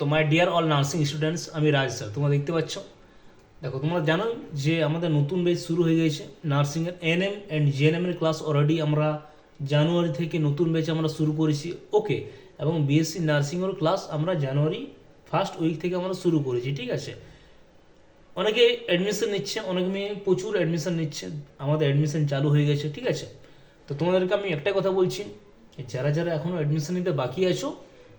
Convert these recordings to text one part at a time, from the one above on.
তো my dear all nursing students, আমি রাজ sir. তোমরা দেখতে পাচ্ছ, দেখো তোমরা জানো যে আমাদের নতুন ব্যাচ শুরু হয়ে গেছে নার্সিংয়ের এনএম অ্যান্ড জিএনএম এর ক্লাস। অলরেডি আমরা জানুয়ারি থেকে নতুন ব্যাচ আমরা শুরু করেছি, ওকে। এবং বিএসসি নার্সিংয়ের ক্লাস আমরা জানুয়ারি ফার্স্ট উইক থেকে আমরা শুরু করেছি, ঠিক আছে। অনেকে অ্যাডমিশন নিচ্ছে, অনেক মেয়ে প্রচুর অ্যাডমিশন নিচ্ছে, আমাদের অ্যাডমিশন চালু হয়ে গেছে, ঠিক আছে। তো তোমাদেরকে আমি একটাই কথা বলছি, যারা যারা এখনও অ্যাডমিশন নিতে বাকি আছো,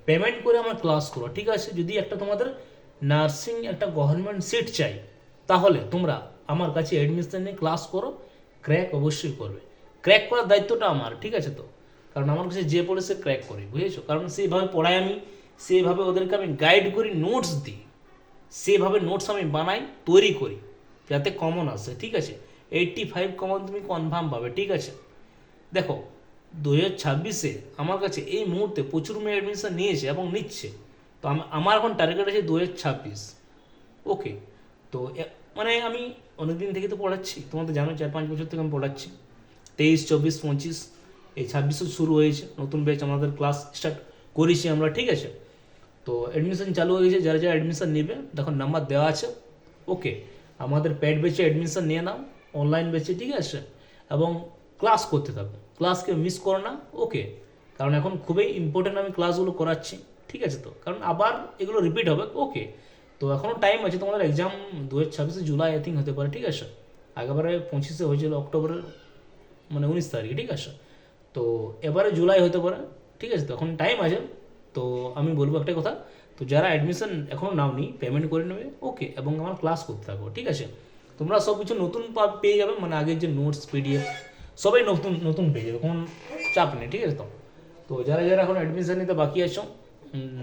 পেমেন্ট করে আমার ক্লাস করো, ঠিক আছে। যদি একটা তোমাদের নার্সিং একটা গভর্নমেন্ট সিট চাই, তাহলে তোমরা আমার কাছে অ্যাডমিশন নিয়ে ক্লাস করো, ক্র্যাক অবশ্যই করবে। ক্র্যাক করার দায়িত্বটা আমার, ঠিক আছে। তো কারণ আমার কাছে যে পড়ে সে ক্র্যাক করে, বুঝেছো। কারণ সেইভাবে পড়াই আমি, সেইভাবে ওদেরকে আমি গাইড করি, নোটস দিই, সেভাবে নোটস আমি বানাই, তৈরি করি, যাতে কমন আসে, ঠিক আছে। 85 কমন তুমি কনফার্ম পাবে, ঠিক আছে। দেখো 2026-এ আমার কাছে এই মুহূর্তে প্রচুর মেয়ে অ্যাডমিশন নিয়েছে এবং নিচ্ছে। তো আমার এখন টার্গেট আছে 2026, ওকে। তো মানে আমি অনেক দিন থেকে তো পড়াচ্ছি, তোমাদের তো জানো 4-5 বছর থেকে আমি পড়াচ্ছি। 23, 24, 25, এই 26 শুরু হয়েছে নতুন ব্যাচ, আমাদের ক্লাস স্টার্ট করেছি আমরা, ঠিক আছে। তো অ্যাডমিশন চালু হয়ে গেছে, যারা যারা অ্যাডমিশন নেবে দেখো নাম্বার দেওয়া আছে, ওকে। আমাদের পেড ব্যাচে অ্যাডমিশন নিয়ে নাও, অনলাইন ব্যাচে, ঠিক আছে। এবং ক্লাস করতে থাকো, ক্লাসকে মিস করো না, ওকে। কারণ এখন খুবই ইম্পর্টেন্ট আমি ক্লাসগুলো করাচ্ছি, ঠিক আছে। তো কারণ আবার এগুলো রিপিট হবে, ওকে। তো এখনও টাইম আছে, তোমাদের এক্সাম 2026 জুলাই আই থিঙ্ক হতে পারে, ঠিক আছে। আগেবারে 25-এ হয়েছিল অক্টোবরের, মানে 19 তারিখে, ঠিক আছে। তো এবারে জুলাই হতে পারে, ঠিক আছে। তো এখন টাইম আছে। তো আমি বলবো একটা কথা, তো যারা অ্যাডমিশন এখনও নাওনি পেমেন্ট করে নেবে, ওকে। এবং আমার ক্লাস করতে থাকো, ঠিক আছে। তোমরা সব কিছু নতুন পেয়ে যাবে, মানে আগের যে নোটস পিডিএফ সবাই নতুন নতুন পেয়ে যাবে, কোনো চাপ নেই, ঠিক আছে। তো তো যারা যারা এখন অ্যাডমিশন নিতে বাকি আছো,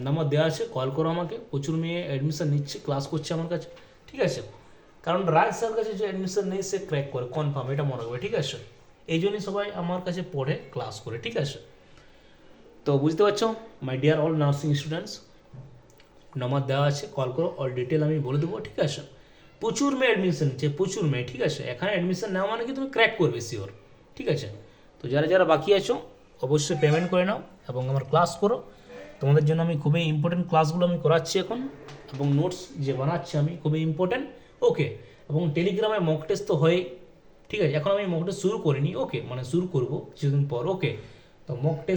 নাম্বার দেওয়া আছে, কল করো আমাকে। প্রচুর মেয়ে অ্যাডমিশন নিচ্ছে, ক্লাস করছে আমার কাছে, ঠিক আছে। কারণ রাজ স্যার কাছে যে অ্যাডমিশন নেই সে ক্র্যাক করে কনফার্ম, এটা মনে রাখবে, ঠিক আছে। এই জন্যই সবাই আমার কাছে পড়ে ক্লাস করে, ঠিক আছে। তো বুঝতে পারছো my dear all nursing students, number দেওয়া আছে, কল করো, অল ডিটেল আমি বলে দেবো, ঠিক আছে। প্রচুর মেয়ে অ্যাডমিশন নিচ্ছে, প্রচুর মেয়ে, ঠিক আছে। এখানে অ্যাডমিশন নেওয়া মানে কি তুমি ক্র্যাক করবে শিওর, ঠিক আছে। তো যারা যারা বাকি আছো অবশ্যই পেমেন্ট করে নাও এবং আমার ক্লাস করো। তোমাদের জন্য আমি খুবই ইম্পর্টেন্ট ক্লাসগুলো আমি করাচ্ছি এখন, এবং নোটস যে বানাচ্ছি আমি খুবই ইম্পর্টেন্ট, ওকে। এবং টেলিগ্রামে মক টেস্ট তো হয়, ঠিক আছে। এখন আমি মক টেস্ট শুরু করিনি, ওকে, মানে শুরু করবো কিছুদিন পর, ওকে। তো মক টেস্ট